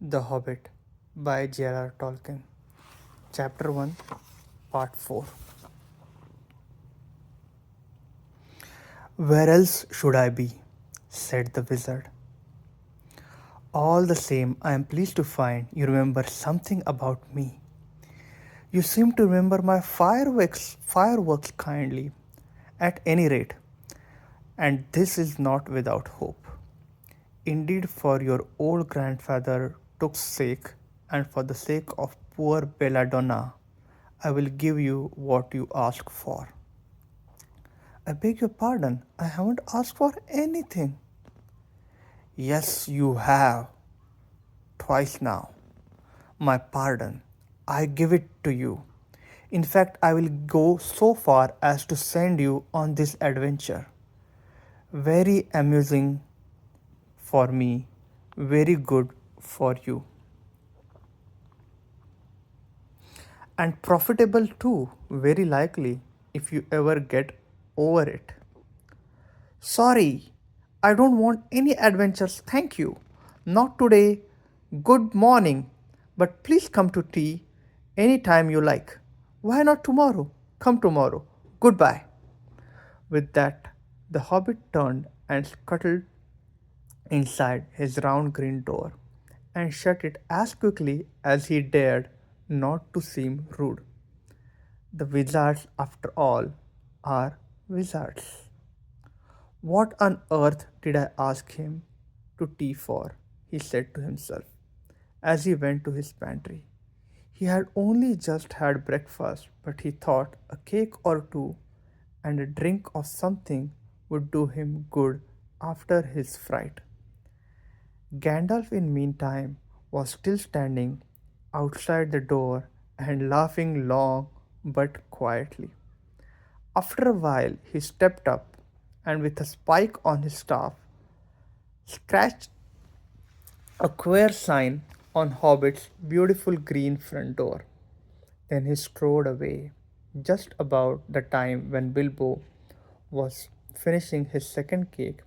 The Hobbit by J.R.R. Tolkien. Chapter 1, Part 4. Where else should I be? Said the wizard. All the same, I am pleased to find you remember something about me. You seem to remember my fireworks kindly, at any rate, and this is not without hope. Indeed, for your old grandfather Took's sake, and for the sake of poor Belladonna, I will give you what you ask for. I beg your pardon, I haven't asked for anything. Yes, you have. Twice now. My pardon. I give it to you. In fact, I will go so far as to send you on this adventure. Very amusing for me, very good for you. And profitable too, very likely, if you ever get over it. Sorry, I don't want any adventures, thank you. Not today. Good morning. But please come to tea any time you like. Why not tomorrow? Come tomorrow. Goodbye. With that, the hobbit turned and scuttled inside his round green door and shut it as quickly as he dared, not to seem rude. The wizards, after all, are wizards. What on earth did I ask him to tea for? He said to himself as he went to his pantry. He had only just had breakfast, but he thought a cake or two and a drink of something would do him good after his fright. Gandalf, in meantime, was still standing outside the door and laughing long but quietly. After a while, he stepped up and, with a spike on his staff, scratched a queer sign on Hobbit's beautiful green front door. Then he strode away, just about the time when Bilbo was finishing his second cake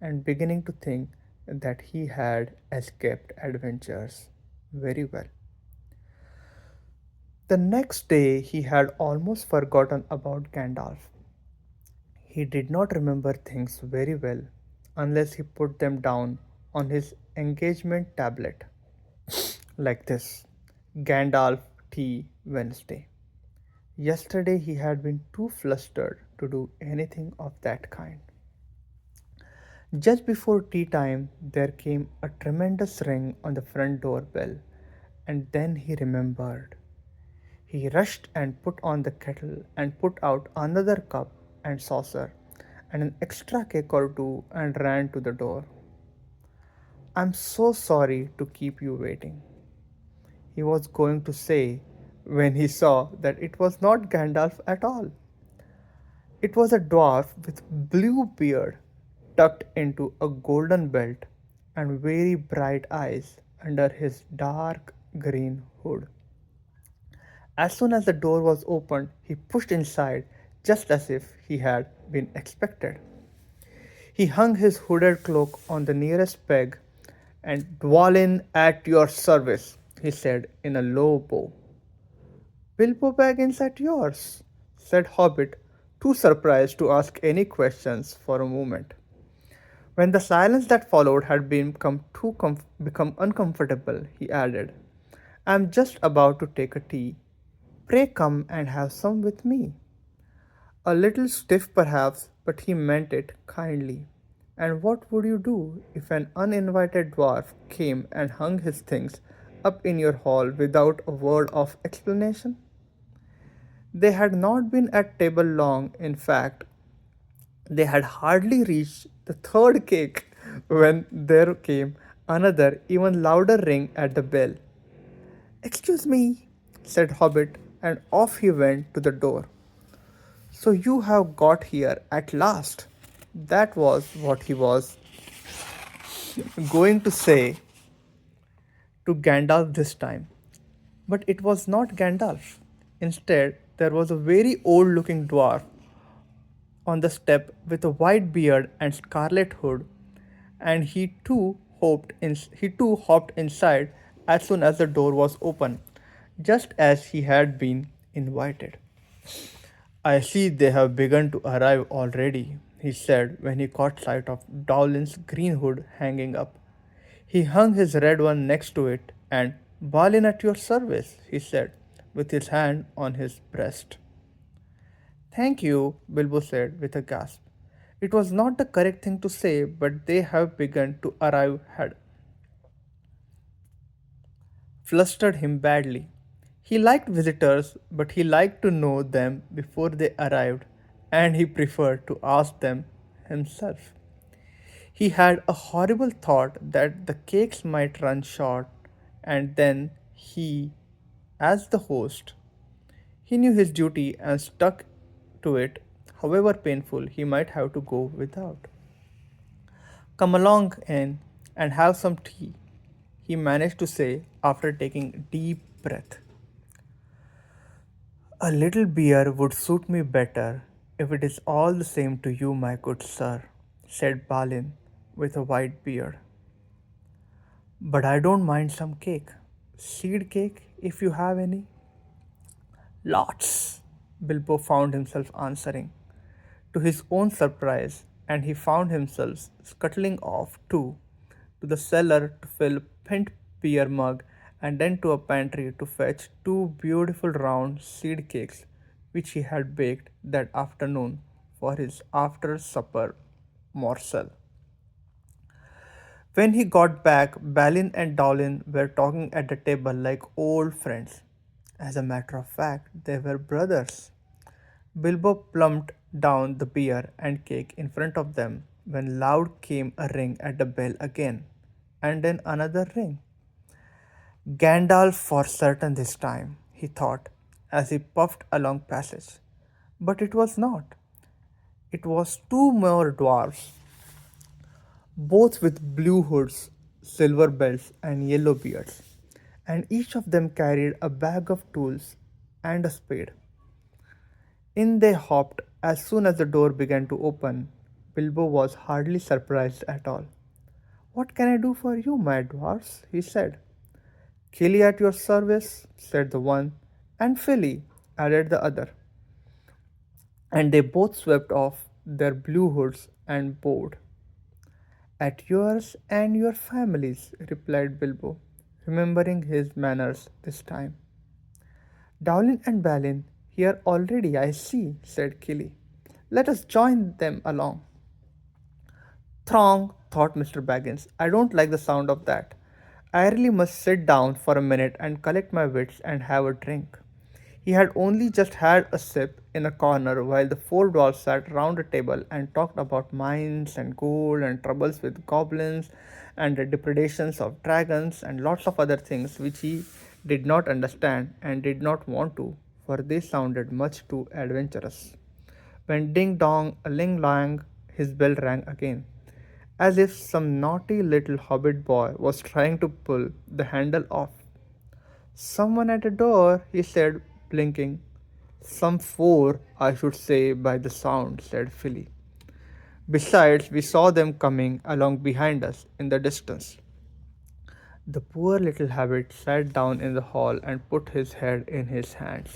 and beginning to think that he had escaped adventures very well. The next day he had almost forgotten about Gandalf. He did not remember things very well unless he put them down on his engagement tablet, like this: Gandalf Tea Wednesday. Yesterday he had been too flustered to do anything of that kind. Just before tea time, there came a tremendous ring on the front door bell, and then he remembered. He rushed and put on the kettle and put out another cup and saucer and an extra cake or two and ran to the door. I'm so sorry to keep you waiting, he was going to say when he saw that it was not Gandalf at all. It was a dwarf with blue beard tucked into a golden belt and very bright eyes under his dark green hood. As soon as the door was opened, he pushed inside just as if he had been expected. He hung his hooded cloak on the nearest peg and Dwalin at your service, he said in a low bow. Bilbo Baggins at yours, said Hobbit, too surprised to ask any questions for a moment. When the silence that followed had become uncomfortable, he added, I am just about to take a tea. Pray come and have some with me. A little stiff perhaps, but he meant it kindly. And what would you do if an uninvited dwarf came and hung his things up in your hall without a word of explanation? They had not been at table long, in fact, they had hardly reached the third cake when there came another, even louder ring at the bell. Excuse me, said Hobbit, and off he went to the door. So you have got here at last. That was what he was going to say to Gandalf this time. But it was not Gandalf. Instead, there was a very old looking dwarf on the step with a white beard and scarlet hood, and he too hopped inside as soon as the door was open, just as he had been invited. I see they have begun to arrive already, he said when he caught sight of Dowlin's green hood hanging up. He hung his red one next to it, and Balin at your service, he said, with his hand on his breast. Thank you, Bilbo said with a gasp. It was not the correct thing to say, but they have begun to arrive had flustered him badly. He liked visitors, but he liked to know them before they arrived, and he preferred to ask them himself. He had a horrible thought that the cakes might run short, and then he, as the host, he knew his duty and stuck to it, however painful he might have to go without. Come along in and have some tea, he managed to say after taking a deep breath. A little beer would suit me better if it is all the same to you, my good sir, said Balin with a white beard. But I don't mind some cake. Seed cake, if you have any. Lots, Bilbo found himself answering, to his own surprise, and he found himself scuttling off too, to the cellar to fill a pint beer mug, and then to a pantry to fetch two beautiful round seed cakes which he had baked that afternoon for his after supper morsel. When he got back, Balin and Dowlin were talking at the table like old friends. As a matter of fact, they were brothers. Bilbo plumped down the beer and cake in front of them when loud came a ring at the bell again, and then another ring. Gandalf for certain this time, he thought, as he puffed along passage. But it was not. It was two more dwarfs, both with blue hoods, silver belts, and yellow beards, and each of them carried a bag of tools and a spade. In they hopped as soon as the door began to open. Bilbo was hardly surprised at all. What can I do for you, my dwarfs? He said. Killy at your service, said the one, and Philly, added the other. And they both swept off their blue hoods and bowed. At yours and your families, replied Bilbo, remembering his manners this time. Dowlin and Balin here already, I see, said Killy. Let us join them along. Throng, thought Mr. Baggins. I don't like the sound of that. I really must sit down for a minute and collect my wits and have a drink. He had only just had a sip in a corner while the four dwarfs sat round a table and talked about mines and gold and troubles with goblins and the depredations of dragons and lots of other things which he did not understand and did not want to, for they sounded much too adventurous. When ding dong, a ling lang, his bell rang again, as if some naughty little hobbit boy was trying to pull the handle off. Someone at the door, he said, blinking. Some four, I should say, by the sound, said Philly. Besides, we saw them coming along behind us in the distance. The poor little hobbit sat down in the hall and put his head in his hands,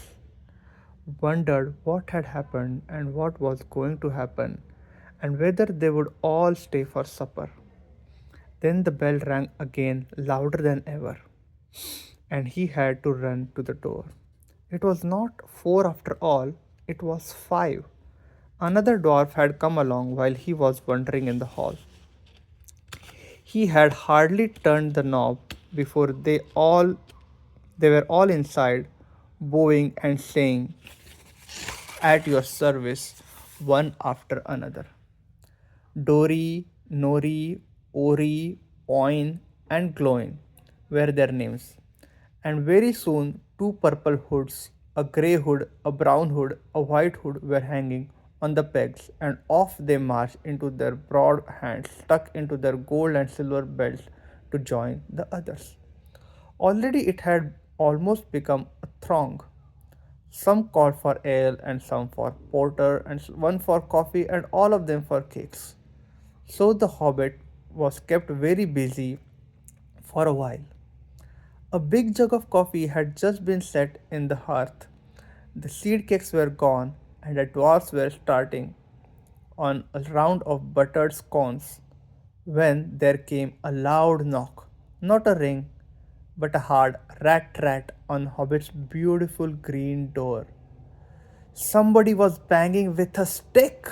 wondered what had happened and what was going to happen, and whether they would all stay for supper. Then the bell rang again louder than ever, and he had to run to the door. It was not four after all, it was five. Another dwarf had come along while he was wandering in the hall. He had hardly turned the knob before they were all inside, bowing and saying, At your service, one after another. Dori, Nori, Ori, Oin, and Gloin were their names. And very soon, two purple hoods, a grey hood, a brown hood, a white hood were hanging on the pegs, and off they marched into their broad hands stuck into their gold and silver belts to join the others. Already it had almost become a throng. Some called for ale, and some for porter, and one for coffee, and all of them for cakes. So the hobbit was kept very busy for a while. A big jug of coffee had just been set in the hearth. The seed cakes were gone, and the dwarfs were starting on a round of buttered scones when there came a loud knock. Not a ring, but a hard rat rat on Hobbit's beautiful green door. Somebody was banging with a stick.